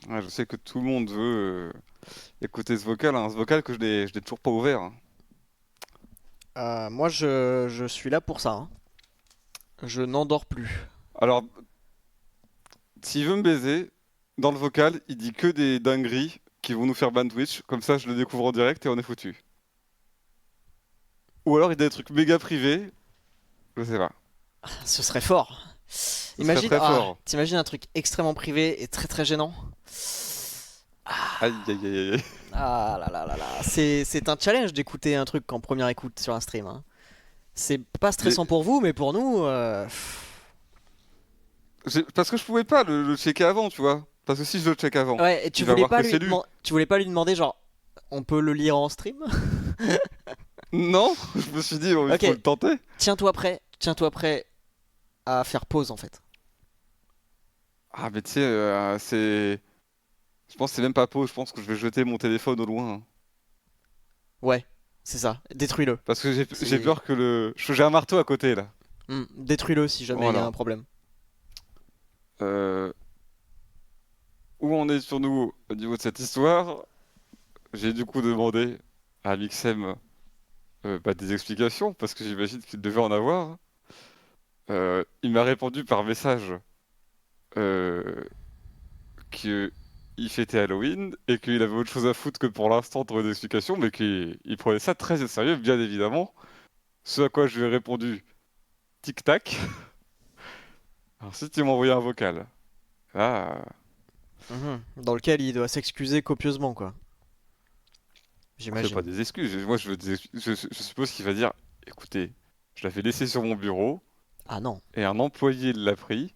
Ouais, je sais que tout le monde veut écouter ce vocal, hein, ce vocal que je l'ai toujours pas ouvert, hein. Moi, je suis là pour ça, hein. Je n'endors plus. Alors, s'il veut me baiser, dans le vocal, il dit que des dingueries qui vont nous faire ban Twitch, comme ça je le découvre en direct et on est foutu. Ou alors il dit des trucs méga privés, je sais pas. Ce serait fort. Ce serait Imagine, très fort. t'imagines un truc extrêmement privé et très très gênant. Aïe aïe aïe aïe. Ah là là là là. C'est un challenge d'écouter un truc en première écoute sur un stream, hein. C'est pas Mais stressant pour vous, mais pour nous. parce que je pouvais pas le checker avant, tu vois. Parce que si je le check avant, Ouais, et il va voir que c'est lui. tu voulais pas lui demander genre, on peut le lire en stream? Non, je me suis dit, oh, il Ok, faut le tenter. tiens-toi prêt à faire pause en fait. Ah mais tu sais, c'est... Je pense que c'est même pas pause, je pense que je vais jeter mon téléphone au loin, hein. Ouais, c'est ça. Détruis-le. Parce que j'ai C'est, peur que le... J'ai un marteau à côté là. Détruis-le si jamais il y a Voilà. un problème. Euh, Où on est sur nous au niveau de cette histoire? J'ai du coup demandé à Mixem des explications, parce que j'imagine qu'il devait en avoir. Il m'a répondu par message euh, qu'il fêtait Halloween et qu'il avait autre chose à foutre que pour l'instant de trouver des explications, mais qu'il prenait ça très au sérieux, bien évidemment. Ce à quoi je lui ai répondu tic-tac. Ensuite, il m'a envoyé un vocal. Ah, Dans lequel il doit s'excuser copieusement, quoi. c'est pas J'imagine. des excuses. Moi, je veux je suppose qu'il va dire, écoutez, je l'avais laissé sur mon bureau Ah non. et un employé l'a pris.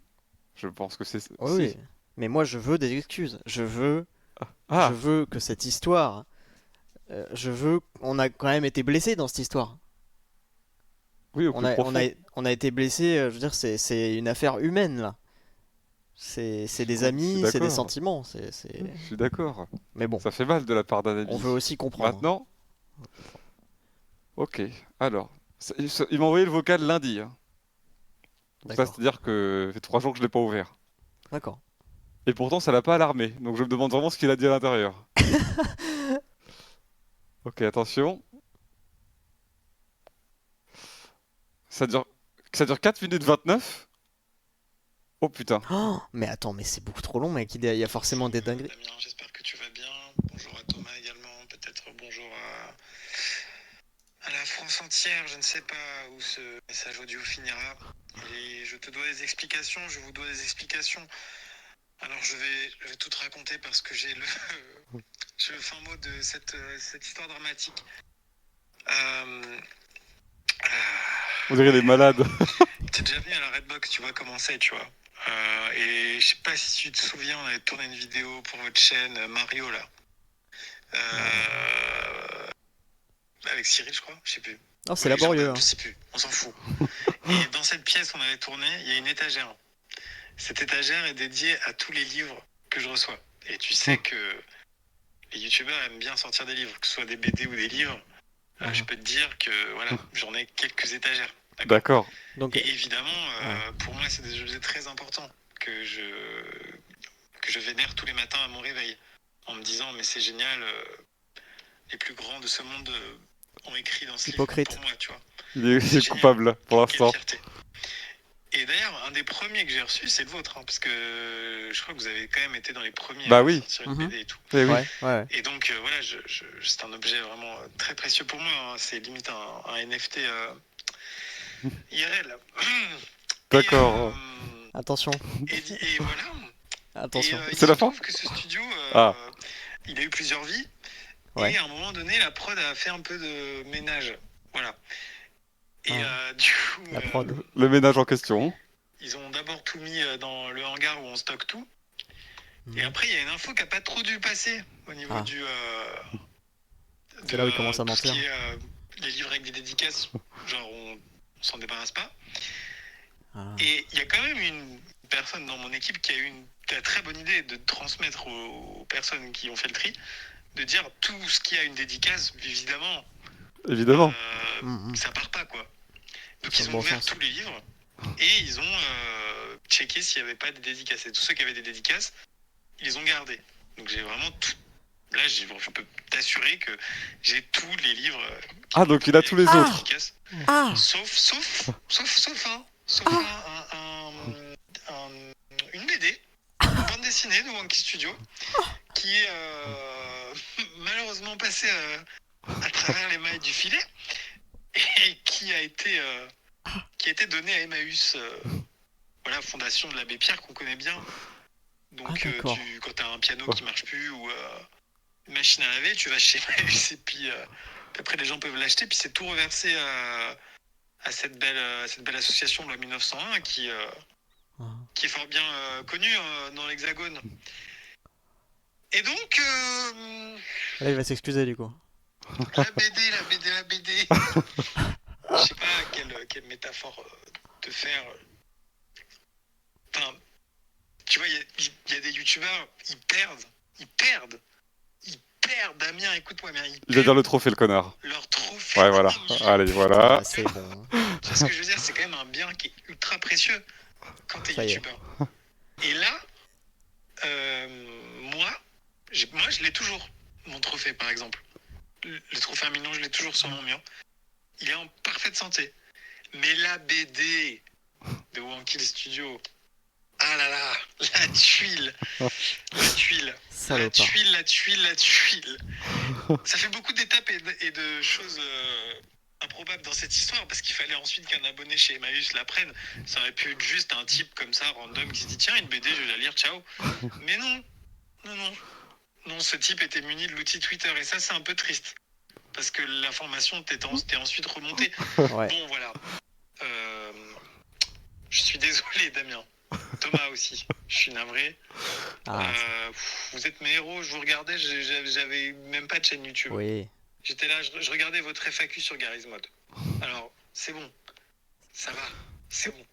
Je pense que c'est... Oui, oui. Si. Mais moi, je veux des excuses. Je Ah, veux que cette histoire. On a quand même été blessé dans cette histoire. oui, au plus profond. On a été blessé. Je veux dire, c'est une affaire humaine là. C'est des Je suis amis, c'est des d'accord. sentiments. Je suis d'accord. Mais bon, Ça fait mal de la part d'un on ami. veut aussi comprendre. Maintenant, ok. Alors, il m'a envoyé le vocal lundi, hein. Donc ça, D'accord. c'est-à-dire que ça fait 3 jours que je l'ai pas ouvert. D'accord. Et pourtant, ça l'a pas alarmé. Donc je me demande vraiment ce qu'il a dit à l'intérieur. Ok, attention. Ça dure, ça dure 4 minutes 29. Oh putain. Oh, mais attends, mais c'est beaucoup trop long, mec. Il y a forcément Bonjour des dingueries. Damien, j'espère que tu vas bien. Bonjour à Thomas également, peut-être bonjour à la France entière. Je ne sais pas où ce message audio finira. Et je te dois des explications, je vous dois des explications. Alors je vais tout te raconter parce que j'ai le fin mot de cette histoire dramatique. Euh, On dirait des malades. T'es déjà venu à la Redbox, tu vois comment c'est, tu vois. Et je sais pas si tu te souviens, on avait tourné une vidéo pour votre chaîne Mario là. Avec Cyril, je crois, je sais plus. Oh, c'est Ou avec laborieux, Jordan, hein. je sais plus, on s'en fout. Et dans cette pièce qu'on avait tournée, il y a une étagère. Cette étagère est dédiée à tous les livres que je reçois. Et tu sais que les youtubeurs aiment bien sortir des livres, que ce soit des BD ou des livres. Je peux te dire que voilà, j'en ai quelques étagères. D'accord. D'accord. Donc, Et évidemment, pour moi, c'est des objets très importants que je vénère tous les matins à mon réveil. En me disant, mais c'est génial, les plus grands de ce monde ont écrit dans ce livre hypocrite. pour moi, tu vois. Il C'est est génial. coupable pour Quelle l'instant. fierté. Et d'ailleurs, un des premiers que j'ai reçu, c'est le vôtre, hein, parce que je crois que vous avez quand même été dans les premiers Bah à oui. sortir une BD et tout. Eh oui. Ouais, ouais. Et donc voilà, c'est un objet vraiment très précieux pour moi, hein. C'est limite un NFT IRL. Et, D'accord. Attention, et voilà. Et attention. il C'est se la fin? trouve que ce studio, Ah, il a eu plusieurs vies. Ouais. Et à un moment donné, la prod a fait un peu de ménage. Voilà. Et Ah, du coup, la prod. le ménage en question. ils ont d'abord tout mis dans le hangar où on stocke tout. Et Mhm. après, il y a une info qui n'a pas trop dû passer au niveau Ah, de c'est là où il commence à tout ce mentir. qui est les livres avec des dédicaces. Genre, on s'en débarrasse pas. Ah. Et il y a quand même une personne dans mon équipe qui a eu une très bonne idée de transmettre aux personnes qui ont fait le tri, de dire tout ce qui a une dédicace, évidemment, Évidemment. Mhm. ça part pas, quoi. Donc Sur ils le ont bon ouvert sens. tous les livres et ils ont checké s'il n'y avait pas de dédicaces. Et tous ceux qui avaient des dédicaces, ils les ont gardés. Donc j'ai vraiment tout. Là, je peux t'assurer que j'ai tous les livres Ah, donc il a tous les Ah autres. efficaces. Ah Sauf une BD, une bande dessinée de Wonky Studio, qui est malheureusement passée à travers les mailles du filet et qui a été donnée à Emmaüs, voilà, fondation de l'abbé Pierre qu'on connaît bien. Donc d'accord. quand tu as un piano qui marche plus ou une machine à laver, tu vas chez Emmaüs et puis après les gens peuvent l'acheter, puis c'est tout reversé à cette belle association de la 1901 qui est fort bien connue dans l'Hexagone. Et donc, Là, il va s'excuser du coup. la BD. Je sais pas quelle métaphore te faire. Enfin, tu vois, il y a des youtubeurs, ils perdent, Damien, écoute-moi bien, Il va dire le trophée, le connard. leur trophée. Ouais, voilà. Allez, voilà. Ah, c'est bon. Tu vois ce que je veux dire, c'est quand même un bien qui est ultra précieux quand t'es Ça y est. youtubeur. Et là, moi, je l'ai toujours, mon trophée par exemple. Le trophée Armignon, je l'ai toujours sur mon mur. Il est en parfaite santé. Mais la BD de Wonky Studio, ah là là, la tuile. Salopard. La tuile. Ça fait beaucoup d'étapes et de choses improbables dans cette histoire parce qu'il fallait ensuite qu'un abonné chez Emmaüs la prenne. Ça aurait pu être juste un type comme ça, random, qui se dit tiens, une BD, je vais la lire, ciao. Mais non, ce type était muni de l'outil Twitter et ça, c'est un peu triste parce que l'information t'est ensuite remontée. Ouais. Bon, voilà. Je suis désolé, Damien. Thomas aussi, je suis navré. Ah, Vous êtes mes héros, je vous regardais, j'avais même pas de chaîne YouTube. oui. J'étais là, je regardais votre FAQ sur Garry's Mod. Alors, c'est bon, ça va, c'est bon.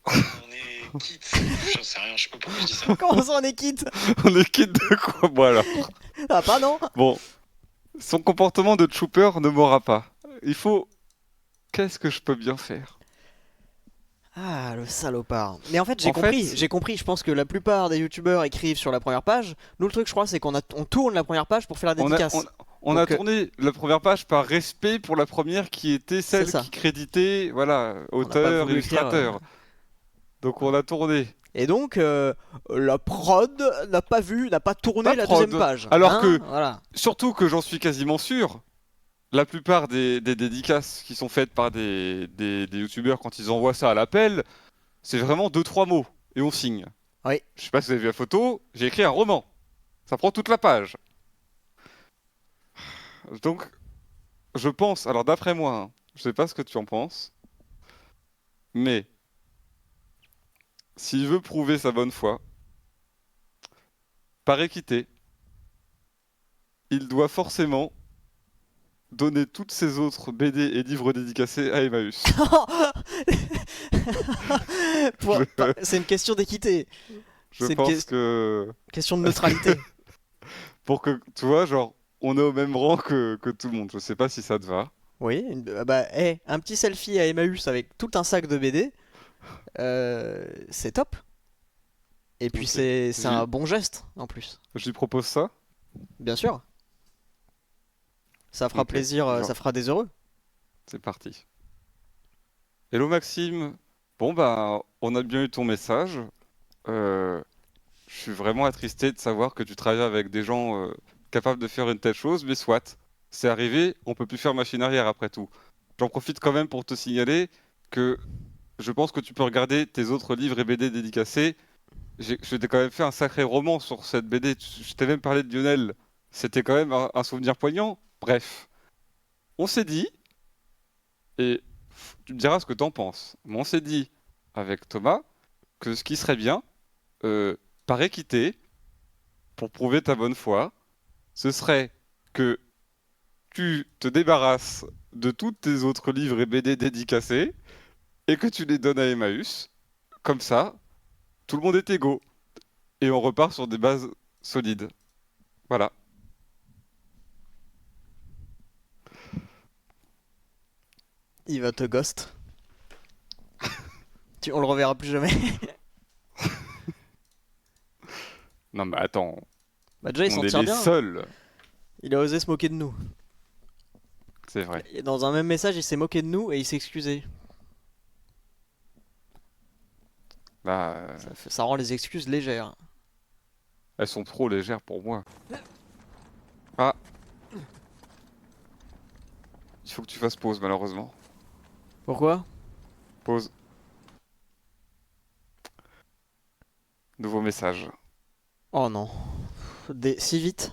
On est quitte. J'en sais rien, je sais pas pourquoi je dis ça. Comment ça on est quitte? On est quitte de quoi? Bon, alors. Ah, pas non? Bon. Son comportement de trooper ne m'aura pas. Il faut... Qu'est-ce que je peux bien faire? Ah, le salopard. Mais en fait, En fait- j'ai compris. Je pense que la plupart des youtubeurs écrivent sur la première page. Nous, le truc, je crois, c'est on tourne la première page pour faire la On a, dédicace. on a Donc, tourné la première page par respect pour la première qui était celle C'est ça. qui créditait, voilà, On n'a pas auteur, voulu écrire, illustrateur. Donc on a tourné. Et donc, la prod n'a pas tourné Pas la prod. deuxième page. Alors Hein, que- Voilà. Surtout que j'en suis quasiment sûr, la plupart des dédicaces qui sont faites par des youtubeurs quand ils envoient ça à l'appel, c'est vraiment 2-3 mots et on signe. Oui. Je sais pas si vous avez vu la photo, j'ai écrit un roman. Ça prend toute la page. Donc, je pense, alors d'après moi, hein, je sais pas ce que tu en penses, mais s'il veut prouver sa bonne foi, par équité, il doit forcément donner toutes ses autres BD et livres dédicacés à Emmaüs. C'est une question d'équité. Je C'est une pense que question de neutralité. pour que, tu vois, genre, on est au même rang que tout le monde. Je sais pas si ça te va. Oui, bah, un petit selfie à Emmaüs avec tout un sac de BD, c'est top. Et puis Ok. c'est un bon geste en plus, Je lui propose ça. bien sûr. Ça fera Ok, plaisir, genre. ça fera des heureux. C'est parti. Hello Maxime. Bon bah, on a bien eu ton message. Euh, je suis vraiment attristé de savoir que tu travailles avec des gens capables de faire une telle chose, mais soit. C'est arrivé, on peut plus faire machine arrière après tout. J'en profite quand même pour te signaler que je pense que tu peux regarder tes autres livres et BD dédicacés. Je t'ai quand même fait un sacré roman sur cette BD. Je t'ai même parlé de Lionel. C'était quand même un souvenir poignant. Bref, on s'est dit, et tu me diras ce que t'en penses, mais on s'est dit avec Thomas que ce qui serait bien, par équité, pour prouver ta bonne foi, ce serait que tu te débarrasses de tous tes autres livres et BD dédicacés et que tu les donnes à Emmaüs. Comme ça, tout le monde est égaux. Et on repart sur des bases solides. Voilà. Il va te ghost. On le reverra plus jamais. Non mais attends, Bah déjà il s'en On est tire les bien. seuls. Il a osé se moquer de nous. C'est vrai. Et dans un même message il s'est moqué de nous et il s'est excusé. Là, Ça rend les excuses légères. elles sont trop légères pour moi. Ah, il faut que tu fasses pause, malheureusement. Pourquoi? Pause. Nouveau message. Oh non. Si vite?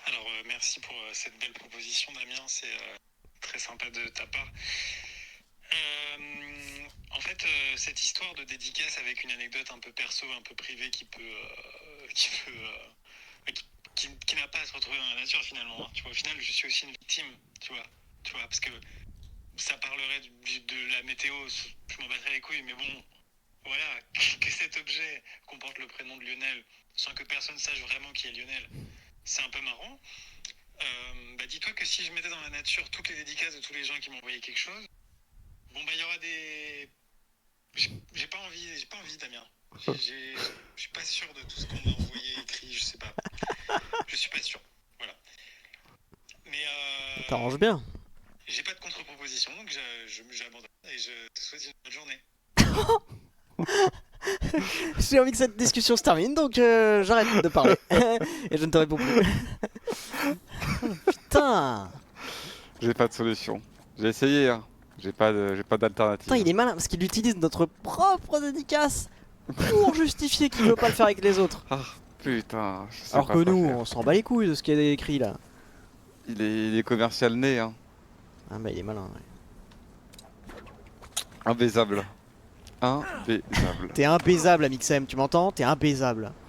Alors, merci pour cette belle proposition, Damien. C'est très sympa de ta part. En fait, cette histoire de dédicace avec une anecdote un peu perso, un peu privée qui peut, qui n'a pas à se retrouver dans la nature finalement. Hein. Tu vois, au final, je suis aussi une victime. Tu vois, parce que ça parlerait de la météo, je m'en battrais les couilles, mais bon, voilà, que cet objet comporte le prénom de Lionel, sans que personne sache vraiment qui est Lionel, c'est un peu marrant. Bah dis-toi que si je mettais dans la nature toutes les dédicaces de tous les gens qui m'envoyaient quelque chose, bon bah il y aura des... J'ai pas envie Damien. Je suis pas sûr de tout ce qu'on m'a envoyé écrit, je sais pas. Je suis pas sûr, voilà. Mais T'arranges bien. j'ai pas de contre-proposition, donc j'abandonne et je te souhaite une bonne journée. J'ai envie que cette discussion se termine, donc j'arrête de parler. Et je ne te réponds plus. Putain! J'ai pas de solution. J'ai essayé, hein. J'ai pas d'alternative. Putain, il est malin parce qu'il utilise notre propre dédicace pour justifier qu'il veut pas le faire avec les autres. Ah, putain, je sais Alors pas que quoi nous, faire. on s'en bat les couilles de ce qui est écrit là. Il est commercial né, hein. Ah bah il est malin, ouais. Imbaisable. Imbaisable. T'es imbaisable, Amixem, tu m'entends? T'es imbaisable.